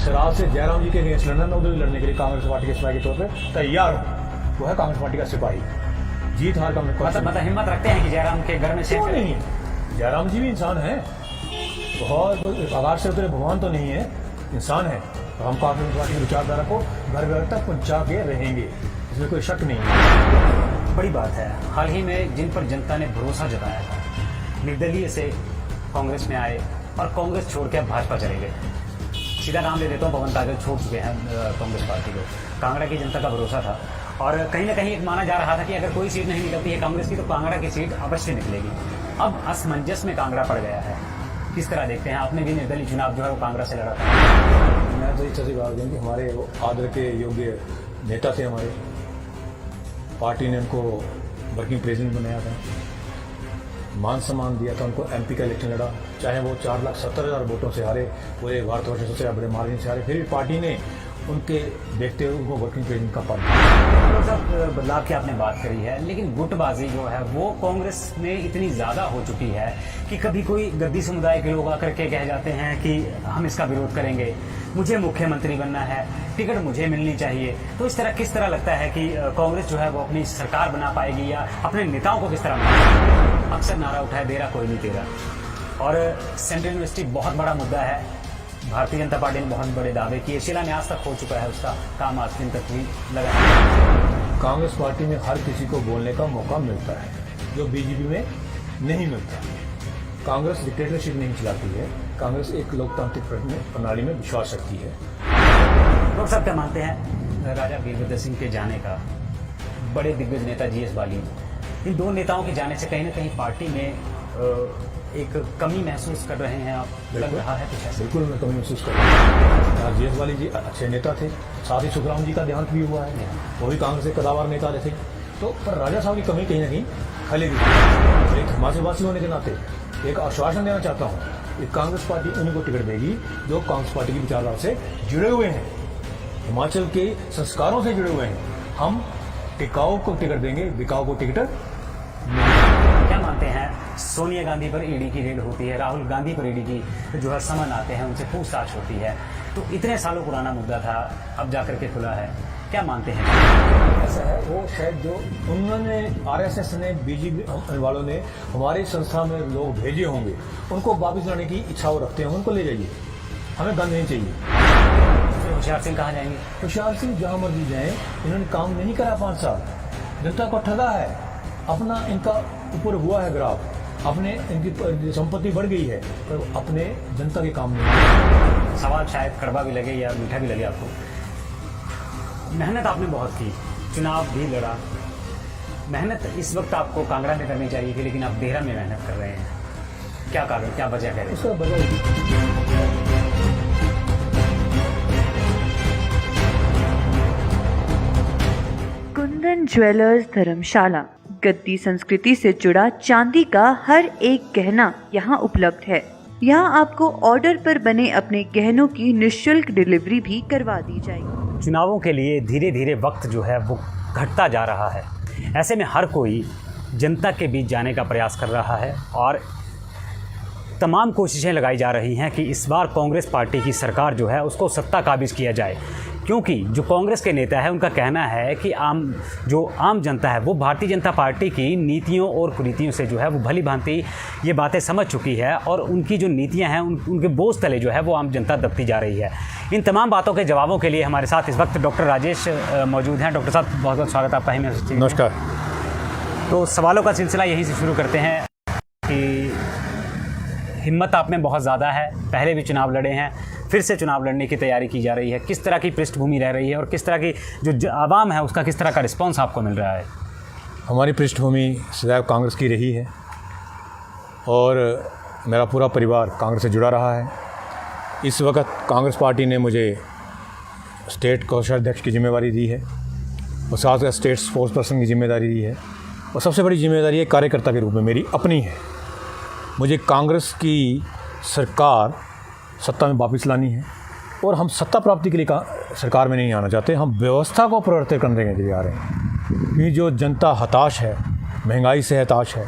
शराब से जयराम जी के अगेंस्ट लड़ना, उधर भी लड़ने के लिए कांग्रेस पार्टी के सिपाही के तौर पर तैयार हूँ। वो है कांग्रेस पार्टी का सिपाही। जीत हार का मतलब हिम्मत रखते हैं कि जयराम के घर में से क्यों नहीं? जयराम जी भी इंसान है, बहुत आकाश से उतरे भगवान तो नहीं है, इंसान है। तो हम कांग्रेस पार्टी की विचारधारा को घर घर तक पहुंचा के रहेंगे, इसमें कोई शक नहीं है। बड़ी बात है, हाल ही में जिन पर जनता ने भरोसा जताया था, निर्दलीय से कांग्रेस में आए और कांग्रेस छोड़ के अब भाजपा चले गए। सीधा नाम ले देता हूँ, पवन काजल छोड़ चुके हैं कांग्रेस पार्टी को। कांगड़ा की जनता का भरोसा था और कहीं ना कहीं माना जा रहा था कि अगर कोई सीट नहीं निकलती है कांग्रेस की तो कांगड़ा की सीट अवश्य निकलेगी। अब असमंजस में कांगड़ा पड़ गया है, किस तरह देखते हैं? आपने भी निर्दलीय चुनाव जो है वो कांगड़ा से लड़ा था। मैं तो इस तरह से बात करूँ कि हमारे आदर के योग्य नेता थे, हमारे पार्टी ने उनको वर्किंग प्रेसिडेंट बनाया था, मान सम्मान दिया था उनको, एमपी का इलेक्शन लड़ा, चाहे वो 4,70,000 वोटों से हारे, पूरे भारतवर्ष में सबसे बड़े मार्जिन से हारे, फिर भी पार्टी ने उनके देखते हुए उनको वर्किंग प्रेसिडेंट का पद दिया। सब बदलाव की आपने बात करी है, लेकिन गुटबाजी जो है वो कांग्रेस में इतनी ज्यादा हो चुकी है कि कभी कोई गद्दी समुदाय के लोग आकर के कह जाते हैं कि हम इसका विरोध करेंगे, मुझे मुख्यमंत्री बनना है, टिकट मुझे मिलनी चाहिए। तो इस तरह किस तरह लगता है कि कांग्रेस जो है वो अपनी सरकार बना पाएगी या अपने नेताओं को किस तरह बना? अक्सर नारा उठाए दे रहा कोई नहीं तेरा, और सेंट्रल यूनिवर्सिटी बहुत बड़ा मुद्दा है। भारतीय जनता पार्टी ने बहुत बड़े दावे किए, शिलान्यास तक हो चुका है, उसका काम आज दिन तक भी लगा है। कांग्रेस पार्टी में हर किसी को बोलने का मौका मिलता है, जो बीजेपी में नहीं मिलता। कांग्रेस डिक्टेटरशिप नहीं चलाती है, कांग्रेस एक लोकतांत्रिक प्रणाली में विश्वास रखती है। लोग सब क्या मानते हैं राजा वीरभद्र सिंह के जाने का, बड़े दिग्गज नेता जीएस बाली, इन दो नेताओं के जाने से कहीं ना कहीं पार्टी में एक कमी महसूस कर रहे हैं आप? लग रहा है कुछ ऐसा? बिल्कुल मैं कमी महसूस कर रहा हूँ। जीएस बाली जी अच्छे नेता थे, साथ ही सुखराम जी का देहांत भी हुआ है, वो भी कांग्रेस के कदावर नेता रहे थे। तो पर राजा साहब की कमी कहीं ना कहीं खलेगी। एक हिमाचलवासी होने के नाते एक आश्वासन देना चाहता हूँ कि कांग्रेस पार्टी उन्हीं को टिकट देगी जो कांग्रेस पार्टी की विचारधारा से जुड़े हुए हैं, हिमाचल के संस्कारों से जुड़े हुए हैं। हम टिकाऊ को टिकट देंगे, बिकाऊ को टिकट। क्या मानते हैं, सोनिया गांधी पर ईडी की रेड होती है, राहुल गांधी पर ईडी की जो है समन आते हैं, उनसे पूछताछ होती है, तो इतने सालों पुराना मुद्दा था, अब जाकर के खुला है, क्या मानते हैं? ऐसा है, वो शायद जो उन्होंने आरएसएस ने, बीजेपी वालों ने हमारी संस्था में लोग भेजे होंगे, उनको वापस लाने की इच्छा वो रखते हैं, उनको ले जाइए, हमें गंद नहीं चाहिए। होशियार सिंह कहाँ जाएंगे? होशियार सिंह जहाँ मर्जी जाए, इन्होंने काम नहीं करा 5 साल, जनता को ठगा है, अपना इनका ऊपर हुआ है ग्राफ, अपने इनकी संपत्ति बढ़ गई है, पर अपने जनता के काम नहीं। सवाल शायद कड़वा भी लगे या मीठा भी लगे आपको, मेहनत आपने बहुत की, चुनाव भी लड़ा, मेहनत इस वक्त आपको कांगड़ा में करनी चाहिए थी, लेकिन आप देहरा में मेहनत कर रहे हैं, क्या कारण, क्या वजह है? उसका वजह कुंदन ज्वेलर्स धर्मशाला गद्दी संस्कृति से जुड़ा चांदी का हर एक गहना यहाँ उपलब्ध है। यहाँ आपको ऑर्डर पर बने अपने गहनों की निःशुल्क डिलीवरी भी करवा दी जाएगी। चुनावों के लिए धीरे धीरे वक्त जो है वो घटता जा रहा है, ऐसे में हर कोई जनता के बीच जाने का प्रयास कर रहा है और तमाम कोशिशें लगाई जा रही हैं कि इस बार कांग्रेस पार्टी की सरकार जो है उसको सत्ता काबिज किया जाए, क्योंकि जो कांग्रेस के नेता है उनका कहना है कि आम जनता है वो भारतीय जनता पार्टी की नीतियों और कुरीतियों से जो है वो भली भांति ये बातें समझ चुकी है और उनकी जो नीतियां हैं उनके बोझ तले जो है वो आम जनता दबती जा रही है। इन तमाम बातों के जवाबों के लिए हमारे साथ इस वक्त डॉक्टर राजेश मौजूद हैं। डॉक्टर साहब बहुत बहुत स्वागत आपका। नमस्कार। तो सवालों का सिलसिला यहीं से शुरू करते हैं कि हिम्मत आप में बहुत ज़्यादा है, पहले भी चुनाव लड़े हैं, फिर से चुनाव लड़ने की तैयारी की जा रही है, किस तरह की पृष्ठभूमि रह रही है और किस तरह की जो आवाम है उसका किस तरह का रिस्पांस आपको मिल रहा है? हमारी पृष्ठभूमि सदैव कांग्रेस की रही है और मेरा पूरा परिवार कांग्रेस से जुड़ा रहा है। इस वक्त कांग्रेस पार्टी ने मुझे स्टेट कोषाध्यक्ष की जिम्मेवारी दी है और साथ ही स्टेट स्पोर्ट्स पर्सन की जिम्मेदारी दी है और सबसे बड़ी जिम्मेदारी एक कार्यकर्ता के रूप में मेरी अपनी है। मुझे कांग्रेस की सरकार सत्ता में वापस लानी है और हम सत्ता प्राप्ति के लिए सरकार में नहीं आना चाहते, हम व्यवस्था को परिवर्तित करने के लिए आ रहे हैं। ये जो जनता हताश है, महंगाई से हताश है,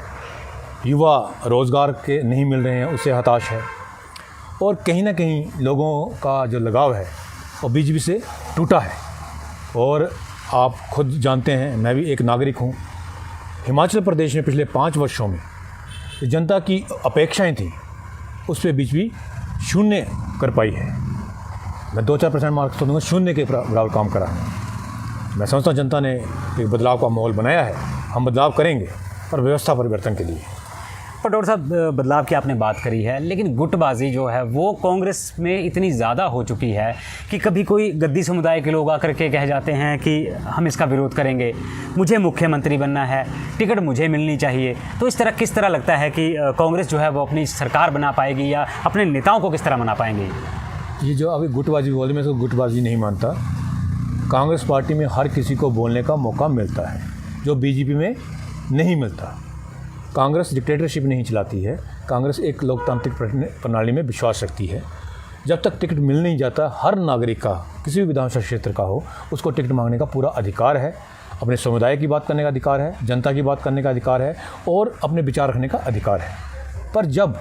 युवा रोज़गार के नहीं मिल रहे हैं उससे हताश है और कहीं ना कहीं लोगों का जो लगाव है और बीजेपी से टूटा है। और आप खुद जानते हैं, मैं भी एक नागरिक हूँ, हिमाचल प्रदेश में पिछले 5 वर्षों में जनता की अपेक्षाएं थी उस पर बीजेपी शून्य कर पाई है। मैं 2-4% मार्क्स तो दूँगा, शून्य के बराबर काम करा है। मैं समझता हूँ जनता ने एक बदलाव का माहौल बनाया है। हम बदलाव करेंगे पर व्यवस्था परिवर्तन के लिए। पर डॉक्टर साहब, बदलाव की आपने बात करी है, लेकिन गुटबाजी जो है वो कांग्रेस में इतनी ज़्यादा हो चुकी है कि कभी कोई गद्दी समुदाय के लोग आकर के कह जाते हैं कि हम इसका विरोध करेंगे, मुझे मुख्यमंत्री बनना है, टिकट मुझे मिलनी चाहिए। तो इस तरह किस तरह लगता है कि कांग्रेस जो है वो अपनी सरकार बना पाएगी या अपने नेताओं को किस तरह बना पाएंगे? ये जो अभी गुटबाजी बोले, मैं इसको गुटबाजी नहीं मानता। कांग्रेस पार्टी में हर किसी को बोलने का मौका मिलता है जो बीजेपी में नहीं मिलता। कांग्रेस डिक्टेटरशिप नहीं चलाती है, कांग्रेस एक लोकतांत्रिक प्रणाली में विश्वास रखती है। जब तक टिकट मिल नहीं जाता, हर नागरिक का, किसी भी विधानसभा क्षेत्र का हो, उसको टिकट मांगने का पूरा अधिकार है। अपने समुदाय की बात करने का अधिकार है, जनता की बात करने का अधिकार है और अपने विचार रखने का अधिकार है। पर जब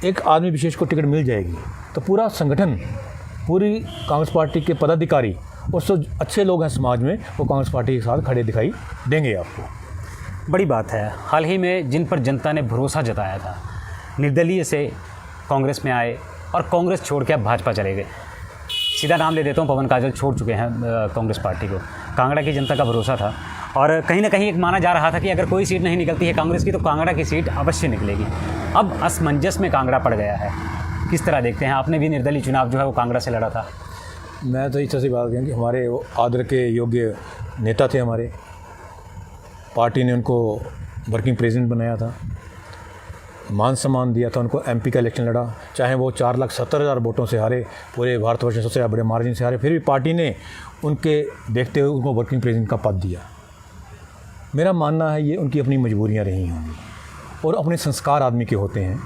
एक आदमी विशेष को टिकट मिल जाएगी तो पूरा संगठन, पूरी कांग्रेस पार्टी के पदाधिकारी और जो अच्छे लोग हैं समाज में, वो कांग्रेस पार्टी के साथ खड़े दिखाई देंगे आपको। बड़ी बात है, हाल ही में जिन पर जनता ने भरोसा जताया था, निर्दलीय से कांग्रेस में आए और कांग्रेस छोड़ के अब भाजपा चले गए। सीधा नाम ले देता हूँ, पवन काजल छोड़ चुके हैं कांग्रेस पार्टी को। कांगड़ा की जनता का भरोसा था और कहीं ना कहीं एक माना जा रहा था कि अगर कोई सीट नहीं निकलती है कांग्रेस की तो कांगड़ा की सीट अवश्य निकलेगी। अब असमंजस में कांगड़ा पड़ गया है, किस तरह देखते हैं? आपने भी निर्दलीय चुनाव जो है वो कांगड़ा से लड़ा था। मैं तो इस तरह से बात करें कि हमारे वो आदर के योग्य नेता थे, हमारे पार्टी ने उनको वर्किंग प्रेसिडेंट बनाया था, मान सम्मान दिया था उनको, एमपी का इलेक्शन लड़ा, चाहे वो 4,70,000 वोटों से हारे, पूरे भारतवर्ष में सबसे बड़े मार्जिन से हारे, फिर भी पार्टी ने उनके देखते हुए उनको वर्किंग प्रेसिडेंट का पद दिया। मेरा मानना है ये उनकी अपनी मजबूरियाँ रही होंगी और अपने संस्कार आदमी के होते हैं,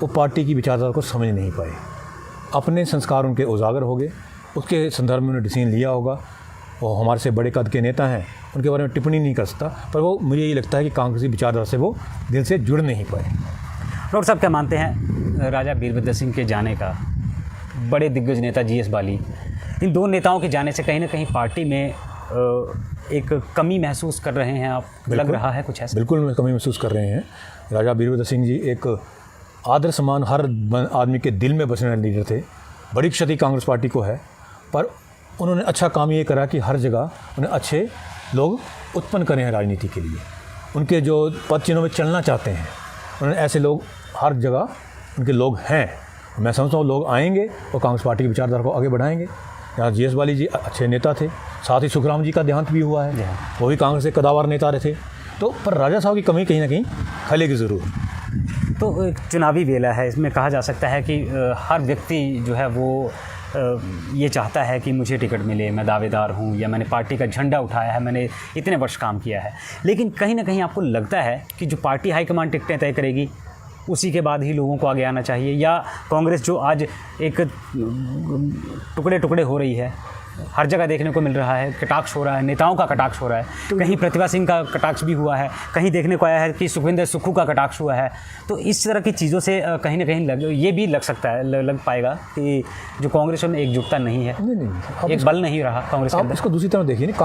वो पार्टी की विचारधारा को समझ नहीं पाए। अपने संस्कार उनके उजागर हो गए, उसके संदर्भ में उन्होंने डिसीजन लिया होगा। वो हमारे से बड़े कद के नेता हैं, उनके बारे में टिप्पणी नहीं कर सकता, पर वो मुझे ये लगता है कि कांग्रेस की विचारधारा से वो दिल से जुड़ नहीं पाए। डॉक्टर साहब, क्या मानते हैं राजा वीरभद्र सिंह के जाने का, बड़े दिग्गज नेता GS बाली, इन 2 नेताओं के जाने से कहीं ना कहीं पार्टी में एक कमी महसूस कर रहे हैं आप? लग रहा है कुछ ऐसा? बिल्कुल कमी महसूस कर रहे हैं। राजा वीरभद्र सिंह जी एक आदर सम्मान हर आदमी के दिल में बसने वाले लीडर थे। बड़ी क्षति कांग्रेस पार्टी को है, पर उन्होंने अच्छा काम ये करा कि हर जगह उन्हें अच्छे लोग उत्पन्न करें हैं राजनीति के लिए। उनके जो पद चिन्हों में चलना चाहते हैं, उन्होंने ऐसे लोग हर जगह उनके लोग हैं। मैं समझता हूँ लोग आएंगे और कांग्रेस पार्टी की विचारधारा को आगे बढ़ाएंगे। यहाँ GS बाली जी अच्छे नेता थे, साथ ही सुखराम जी का देहांत भी हुआ है, वो भी कांग्रेस के कदावर नेता रहे थे। तो पर राजा साहब की कमी कहीं ना कहीं खलेगी ज़रूर। तो एक चुनावी बेला है, इसमें कहा जा सकता है कि हर व्यक्ति जो है वो ये चाहता है कि मुझे टिकट मिले, मैं दावेदार हूँ या मैंने पार्टी का झंडा उठाया है, मैंने इतने वर्ष काम किया है। लेकिन कहीं ना कहीं आपको लगता है कि जो पार्टी हाईकमान टिकटें तय करेगी उसी के बाद ही लोगों को आगे आना चाहिए, या कांग्रेस जो आज एक टुकड़े टुकड़े हो रही है, हर जगह देखने को मिल रहा है, कटाक्ष हो रहा है, नेताओं का कटाक्ष हो रहा है, कहीं प्रतिभा सिंह का कटाक्ष भी हुआ है, कहीं देखने को आया है कि सुखविंदर सुक्खू का कटाक्ष हुआ है। तो इस तरह की चीज़ों से कहीं ना कहीं ये भी लग सकता है, लग पाएगा कि जो कांग्रेस में एकजुटता नहीं है, नहीं, एक बल नहीं रहा कांग्रेस के आप अंदर। इसको दूसरी तरफ देखिए ना,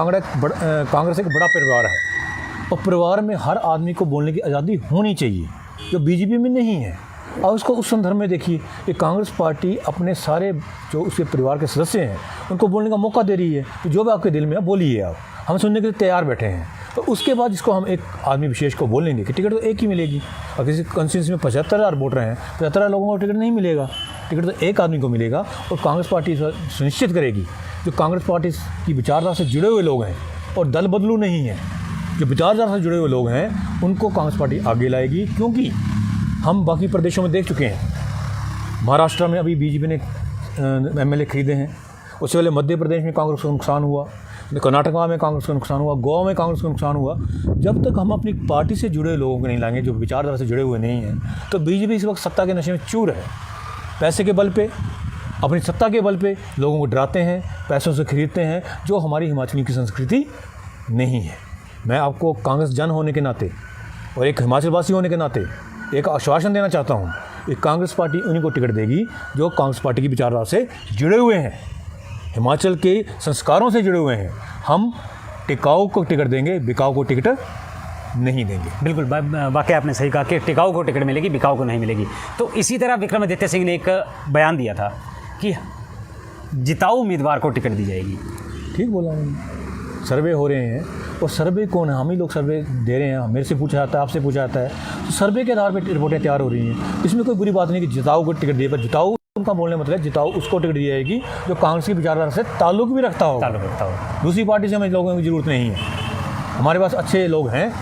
कांग्रेस एक बड़ा परिवार है और परिवार में हर आदमी को बोलने की आज़ादी होनी चाहिए, जो बीजेपी में नहीं है। और उसको उस संदर्भ में देखिए कि कांग्रेस पार्टी अपने सारे जो उसके परिवार के सदस्य हैं उनको बोलने का मौका दे रही है कि जो भी आपके दिल में है बोलिए, आप हम सुनने के लिए तैयार बैठे हैं। तो उसके बाद जिसको हम एक आदमी विशेष को बोलेंगे कि टिकट तो एक ही मिलेगी, और किसी कॉन्स्टिट्यूंसी में 75,000 वोट रहे हैं, 75,000 लोगों को टिकट नहीं मिलेगा, टिकट तो एक आदमी को मिलेगा। और कांग्रेस पार्टी सुनिश्चित करेगी जो कांग्रेस पार्टी की विचारधारा से जुड़े हुए लोग हैं और दल बदलू नहीं है, जो विचारधारा से जुड़े हुए लोग हैं उनको कांग्रेस पार्टी आगे लाएगी। क्योंकि हम बाकी प्रदेशों में देख चुके हैं, महाराष्ट्र में अभी बीजेपी ने MLA खरीदे हैं, उससे पहले मध्य प्रदेश में कांग्रेस को नुकसान हुआ, कर्नाटका में कांग्रेस को नुकसान हुआ, गोवा में कांग्रेस को नुकसान हुआ। जब तक हम अपनी पार्टी से जुड़े लोगों को नहीं लाएंगे, जो विचारधारा से जुड़े हुए नहीं हैं, तो बीजेपी इस वक्त सत्ता के नशे में चूर है। पैसे के बल पे, अपनी सत्ता के बल पे लोगों को डराते हैं, पैसों से खरीदते हैं, जो हमारी हिमाचली की संस्कृति नहीं है। मैं आपको कांग्रेस जन होने के नाते और एक हिमाचलवासी होने के नाते एक आश्वासन देना चाहता हूँ कि कांग्रेस पार्टी उन्हीं को टिकट देगी जो कांग्रेस पार्टी की विचारधारा से जुड़े हुए हैं। हिमाचल के संस्कारों से जुड़े हुए हैं। हम टिकाऊ को टिकट देंगे, बिकाऊ को टिकट नहीं देंगे। बिल्कुल, वाकई आपने सही कहा कि टिकाऊ को टिकट मिलेगी, बिकाऊ को नहीं मिलेगी। तो इसी तरह विक्रमादित्य सिंह ने एक बयान दिया था कि जिताऊ उम्मीदवार को टिकट दी जाएगी। ठीक बोला मैंने। सर्वे हो रहे हैं, और सर्वे कौन है? हम ही लोग सर्वे दे रहे हैं। मेरे से पूछा जाता है, आपसे पूछा जाता है, तो सर्वे के आधार पर रिपोर्टें तैयार हो रही हैं। इसमें कोई बुरी बात नहीं कि जिताऊ को टिकट दिए, पर जिताऊ उनका बोलने का मतलब जिताऊ उसको टिकट दी जाएगी जो कांग्रेस की विचारधारा से ताल्लुक भी रखता हो। दूसरी पार्टी से हमें लोगों की ज़रूरत नहीं है। हमारे पास अच्छे लोग हैं,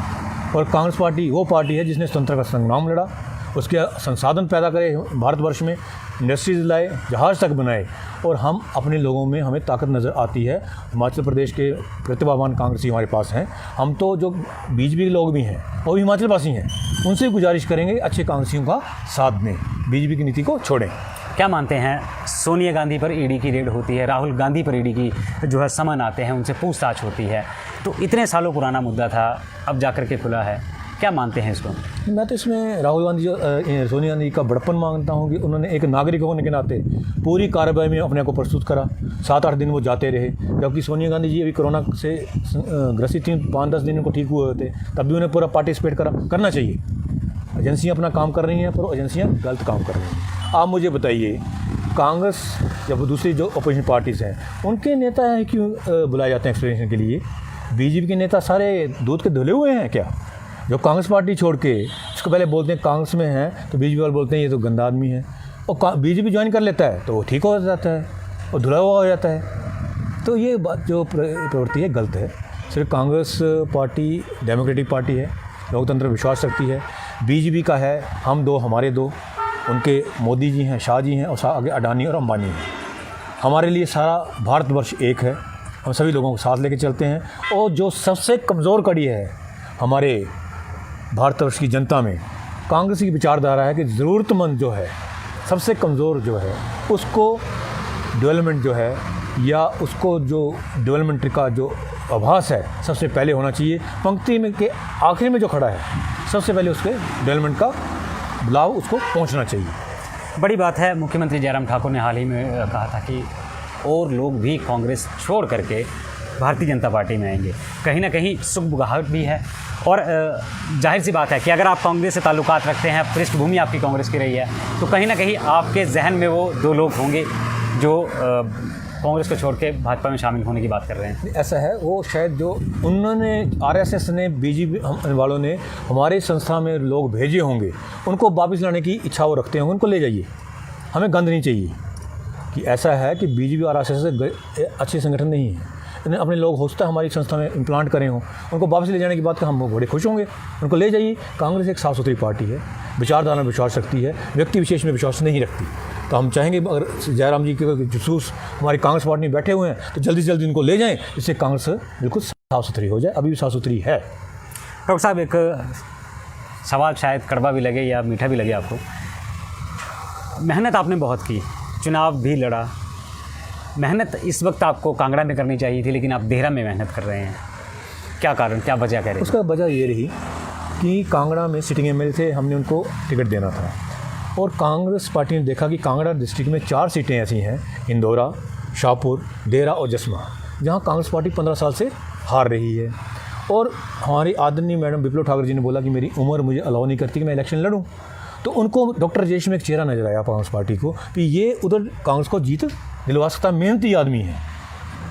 और कांग्रेस पार्टी वो पार्टी है जिसने स्वतंत्रता का संग्राम लड़ा, उसके संसाधन पैदा करे, भारतवर्ष में इंडस्ट्रीज लाए, जहाज़ तक बनाए, और हम अपने लोगों में हमें ताकत नज़र आती है। हिमाचल प्रदेश के प्रतिभावान कांग्रेसी हमारे पास हैं। हम तो जो बीजेपी के लोग भी हैं वो भी हिमाचल वासी हैं, उनसे गुजारिश करेंगे अच्छे कांग्रेसियों का साथ दें, बीजेपी की नीति को छोड़ें। क्या मानते हैं, सोनिया गांधी पर ईडी की रेड होती है, राहुल गांधी पर ईडी की जो है समन आते हैं, उनसे पूछताछ होती है, तो इतने सालों पुराना मुद्दा था, अब जाकर के खुला है, क्या मानते हैं इसको? मैं तो इसमें राहुल गांधी सोनिया गांधी का बड़प्पन मांगता हूँ कि उन्होंने एक नागरिक होने के नाते पूरी कार्रवाई में अपने को प्रस्तुत करा। 7-8 दिन वो जाते रहे, जबकि सोनिया गांधी जी अभी कोरोना से ग्रसित थी, 5-10 दिन उनको ठीक हुए होते, तब भी उन्हें पूरा पार्टिसिपेट करना चाहिए। एजेंसियाँ अपना काम कर रही हैं, पर एजेंसियाँ गलत काम कर रही हैं। आप मुझे बताइए, कांग्रेस जब दूसरी जो अपोजिशन पार्टीज़ हैं उनके नेता हैं क्यों बुलाए जाते हैं एक्सप्लेनेशन के लिए? बीजेपी के नेता सारे दूध के धुले हुए हैं क्या? जो कांग्रेस पार्टी छोड़ के उसको पहले बोलते हैं कांग्रेस में हैं, तो बीजेपी वाले बोलते हैं ये तो गंदा आदमी है, और बीजेपी ज्वाइन कर लेता है तो वो ठीक हो जाता है और धुला हुआ हो जाता है। तो ये बात जो प्रवृत्ति है गलत है। सिर्फ कांग्रेस पार्टी डेमोक्रेटिक पार्टी है, लोकतंत्र विश्वास रखती है। बीजेपी का है हम दो हमारे दो, उनके मोदी जी हैं, शाह जी हैं, और आगे अडानी और अंबानी हैं। हमारे लिए सारा भारतवर्ष एक है, हम सभी लोगों को साथ लेके चलते हैं। और जो सबसे कमज़ोर कड़ी है हमारे भारतवर्ष की जनता में, कांग्रेस की विचारधारा है कि ज़रूरतमंद जो है, सबसे कमज़ोर जो है, उसको डेवलपमेंट जो है, या उसको जो डेवलपमेंट का जो आभास है सबसे पहले होना चाहिए। पंक्ति में के आखिर में जो खड़ा है, सबसे पहले उसके डेवलपमेंट का लाभ उसको पहुंचना चाहिए। बड़ी बात है, मुख्यमंत्री जयराम ठाकुर ने हाल ही में कहा था कि और लोग भी कांग्रेस छोड़ करके भारतीय जनता पार्टी में आएंगे। कहीं ना कहीं सुगबुगाहट भी है, और जाहिर सी बात है कि अगर आप कांग्रेस से ताल्लुकात रखते हैं, पृष्ठभूमि आपकी कांग्रेस की रही है, तो कहीं ना कहीं आपके जहन में वो 2 लोग होंगे जो कांग्रेस को छोड़ के भाजपा में शामिल होने की बात कर रहे हैं। ऐसा है, वो शायद जो उन्होंने आरएसएस ने, बीजेपी वालों ने हमारे संस्था में लोग भेजे होंगे, उनको वापस लाने की इच्छा वो रखते होंगे। उनको ले जाइए, हमें गंद नहीं चाहिए। कि ऐसा है कि बीजेपी और आरएसएस अच्छे संगठन नहीं है, इन्हें अपने लोग होता हमारी संस्था में इम्प्लांट करें हों, उनको वापस ले जाने की बात का हम बड़े खुश होंगे। उनको ले जाइए। कांग्रेस एक साफ़ सुथरी पार्टी है, विचारधारा में विश्वास रखती है, व्यक्ति विशेष में विश्वास नहीं रखती। तो हम चाहेंगे अगर जयराम जी के जसूस हमारी कांग्रेस पार्टी में बैठे हुए हैं तो जल्दी से जल्दी उनको ले जाएं, इससे कांग्रेस बिल्कुल साफ़ सुथरी हो जाए। अभी भी साफ़ सुथरी है। डॉक्टर साहब, एक सवाल शायद कड़वा भी लगे या मीठा भी लगे आपको। मेहनत आपने बहुत की, चुनाव भी लड़ा, मेहनत इस वक्त आपको कांगड़ा में करनी चाहिए थी, लेकिन आप देहरा में मेहनत कर रहे हैं। क्या कारण, क्या वजह कह रहे हैं? उसका वजह ये रही कि कांगड़ा में सिटिंग एमएलए थे, हमने उनको टिकट देना था, और कांग्रेस पार्टी ने देखा कि कांगड़ा डिस्ट्रिक्ट में 4 सीटें ऐसी हैं, इंदौरा, शाहपुर, देहरा और जसमा, जहां कांग्रेस पार्टी 15 साल से हार रही है। और हमारी आदरणीय मैडम विप्लव ठाकुर जी ने बोला कि मेरी उम्र मुझे अलाउ नहीं करती कि मैं इलेक्शन लड़ूं। तो उनको डॉक्टर राजेश में एक चेहरा नजर आया कांग्रेस पार्टी को कि ये उधर कांग्रेस को जीत दिलवा सकता, मेहनती आदमी है।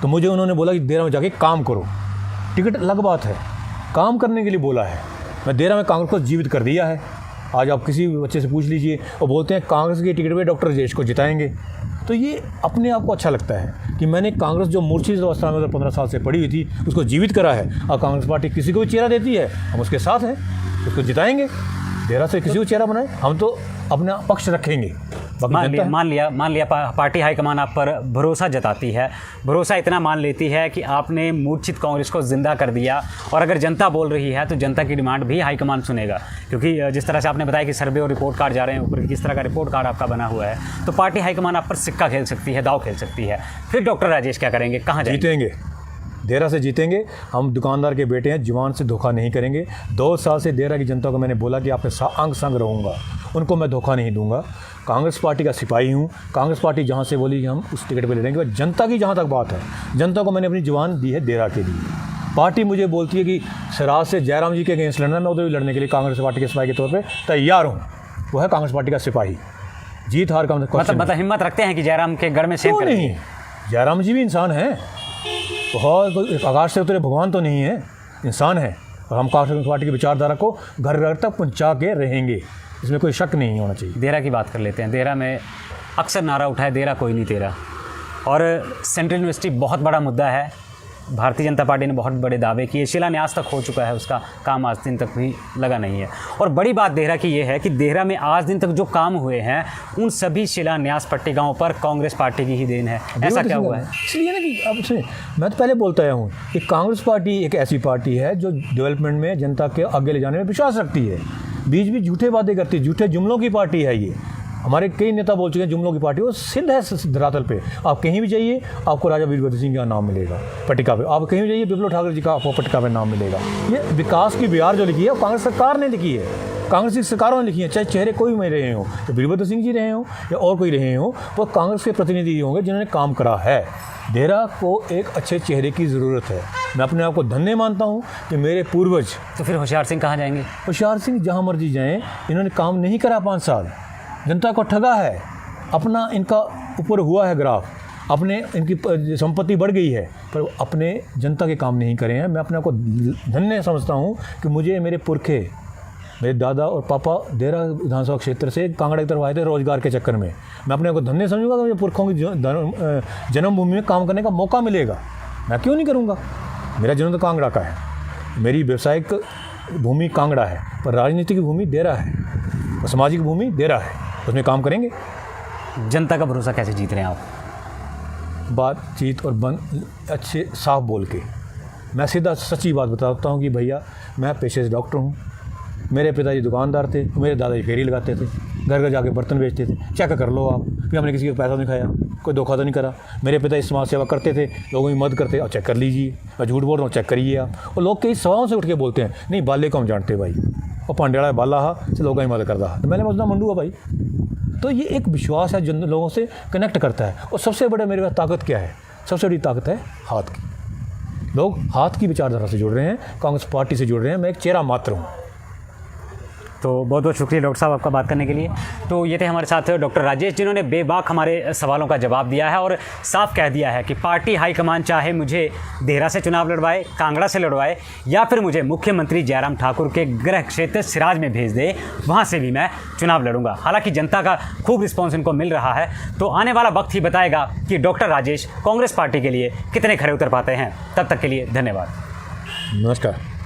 तो मुझे उन्होंने बोला कि देहरा में जाके काम करो। टिकट अलग बात है, काम करने के लिए बोला है। मैं देहरा में कांग्रेस को जीवित कर दिया है। आज आप किसी भी बच्चे से पूछ लीजिए, वो बोलते हैं कांग्रेस की टिकट पे डॉक्टर राजेश को जिताएंगे। तो ये अपने आप को अच्छा लगता है कि मैंने कांग्रेस जो मूर्छित अवस्था में 15 साल से पड़ी हुई थी उसको जीवित करा है। और कांग्रेस पार्टी किसी को भी चेहरा देती है, हम उसके साथ हैं, उसको जिताएंगे। देहरा से किसी को चेहरा बनाए, हम तो अपना पक्ष रखेंगे। मान लिया पार्टी हाईकमान आप पर भरोसा जताती है, भरोसा इतना मान लेती है कि आपने मूर्छित कांग्रेस को जिंदा कर दिया, और अगर जनता बोल रही है तो जनता की डिमांड भी हाईकमान सुनेगा। क्योंकि जिस तरह से आपने बताया कि सर्वे और रिपोर्ट कार्ड जा रहे हैं ऊपर, किस तरह का रिपोर्ट कार्ड आपका बना हुआ है, तो पार्टी हाईकमान आप पर सिक्का खेल सकती है, दाव खेल सकती है। फिर डॉक्टर राजेश क्या करेंगे, कहाँ जाएंगे? जीतेंगे, देहरा से जीतेंगे। हम दुकानदार के बेटे हैं, जुबान से धोखा नहीं करेंगे। 2 साल से देहरा की जनता को मैंने बोला कि आपके अंग संग रहूँगा, उनको मैं धोखा नहीं दूंगा। कांग्रेस पार्टी का सिपाही हूँ। कांग्रेस पार्टी जहाँ से बोली कि हम उस टिकट पे लड़ेंगे, और जनता की जहाँ तक बात है, जनता को मैंने अपनी जुबान दी है देरा के लिए। पार्टी मुझे बोलती है कि सिराज से जयराम जी के अगेंस्ट लड़ना, मैं उधर भी लड़ने के लिए कांग्रेस पार्टी के सिपाही के तौर पर तैयार हूँ। वो है कांग्रेस पार्टी का सिपाही। जीत हार का मतलब हिम्मत रखते हैं कि जयराम के गढ़ में सेंध क्यों नहीं? जयराम जी भी इंसान हैं, बहुत आकाश से उतरे भगवान तो नहीं है, इंसान है। और हम कांग्रेस पार्टी की विचारधारा को घर घर तक पहुंचा के रहेंगे, इसमें कोई शक नहीं होना चाहिए। देरा की बात कर लेते हैं। देरा में अक्सर नारा उठाए, देरा कोई नहीं तेरा, और सेंट्रल यूनिवर्सिटी बहुत बड़ा मुद्दा है। भारतीय जनता पार्टी ने बहुत बड़े दावे किए, शिलान्यास तक हो चुका है, उसका काम आज दिन तक भी लगा नहीं है। और बड़ी बात देहरा की ये है कि देहरा में आज दिन तक जो काम हुए हैं उन सभी शिलान्यास पट्टिकाओं पर कांग्रेस पार्टी की ही देन है। ऐसा क्या हुआ है? इसलिए ना कि अब सुनिए, मैं तो पहले बोलता आया हूँ कि कांग्रेस पार्टी एक ऐसी पार्टी है जो डेवलपमेंट में जनता के आगे ले जाने में विश्वास रखती है। बीच बीच झूठे वादे करती है, झूठे जुमलों की पार्टी है ये। हमारे कई नेता बोल चुके हैं जुमलों की पार्टी, वो सिद्ध है धरातल पे। आप कहीं भी जाइए आपको राजा वीरभद्र सिंह का नाम मिलेगा पट्टिका पे, आप कहीं भी जाइए विप्लव ठाकुर जी का आपको पट्टिका पे नाम मिलेगा। ये विकास की बिहार जो लिखी है वो कांग्रेस सरकार ने लिखी है, कांग्रेस की सरकारों ने लिखी है। चाहे चेहरे कोई भी रहे हों, तो वीरभद्र सिंह जी रहे हों या और कोई रहे हों, वो कांग्रेस के प्रतिनिधि होंगे जिन्होंने काम करा है। देहरा को एक अच्छे चेहरे की ज़रूरत है। मैं अपने आप को धन्य मानता हूँ कि मेरे पूर्वज। तो फिर होशियार सिंह कहाँ जाएंगे? होशियार सिंह जहाँ मर्जी जाएँ, इन्होंने काम नहीं करा 5 साल, जनता को ठगा है, अपना इनका ऊपर हुआ है ग्राफ, अपने इनकी संपत्ति बढ़ गई है, पर अपने जनता के काम नहीं करे हैं। मैं अपने आप को धन्य समझता हूँ कि मुझे मेरे पुरखे, मेरे दादा और पापा देहरा विधानसभा क्षेत्र से कांगड़ा की तरफ आए थे रोजगार के चक्कर में। मैं अपने आप को धन्य समझूंगा कि मुझे पुरखों की जन्मभूमि में काम करने का मौका मिलेगा। मैं क्यों नहीं करूँगा? मेरा जन्म तो कांगड़ा का है, मेरी व्यवसायिक भूमि कांगड़ा है, पर राजनीतिक भूमि देहरा है और सामाजिक भूमि देहरा है, उसमें काम करेंगे। जनता का भरोसा कैसे जीत रहे हैं आप? बातचीत और अच्छे साफ बोल के। मैं सीधा सच्ची बात बताता हूँ कि भैया मैं पेशे से डॉक्टर हूँ, मेरे पिताजी दुकानदार थे, मेरे दादाजी फेरी लगाते थे, घर घर जाके बर्तन बेचते थे। चेक कर लो आप कि हमने किसी का पैसा नहीं खाया, कोई धोखा तो नहीं करा। मेरे पिताजी समाज सेवा करते थे, लोगों की मदद करते, और चेक कर लीजिए। मैं झूठ बोल रहा हूँ, चेक करिए आप। और लोग कई सवालों से उठ के बोलते हैं नहीं बाले को हम जानते भाई, और पांडेड़ा बाला हा से लोगों की मदद करता, तो मैंने मजदा मंडू भाई। तो ये एक विश्वास है, जन लोगों से कनेक्ट करता है। और सबसे बड़ा मेरे पास ताकत क्या है? सबसे बड़ी ताकत है हाथ की। लोग हाथ की विचारधारा से जुड़ रहे हैं, कांग्रेस पार्टी से जुड़ रहे हैं। मैं एक चेहरा मात्र हूँ। तो बहुत बहुत शुक्रिया डॉक्टर साहब आपका बात करने के लिए। तो ये थे हमारे साथ डॉक्टर राजेश, जिन्होंने बेबाक हमारे सवालों का जवाब दिया है और साफ कह दिया है कि पार्टी हाईकमान चाहे मुझे देहरा से चुनाव लड़वाए, कांगड़ा से लड़वाए, या फिर मुझे मुख्यमंत्री जयराम ठाकुर के गृह क्षेत्र सिराज में भेज दे, वहाँ से भी मैं चुनाव लड़ूंगा। हालांकि जनता का खूब रिस्पॉन्स इनको मिल रहा है, तो आने वाला वक्त ही बताएगा कि डॉक्टर राजेश कांग्रेस पार्टी के लिए कितने खरे उतर पाते हैं। तब तक के लिए धन्यवाद, नमस्कार।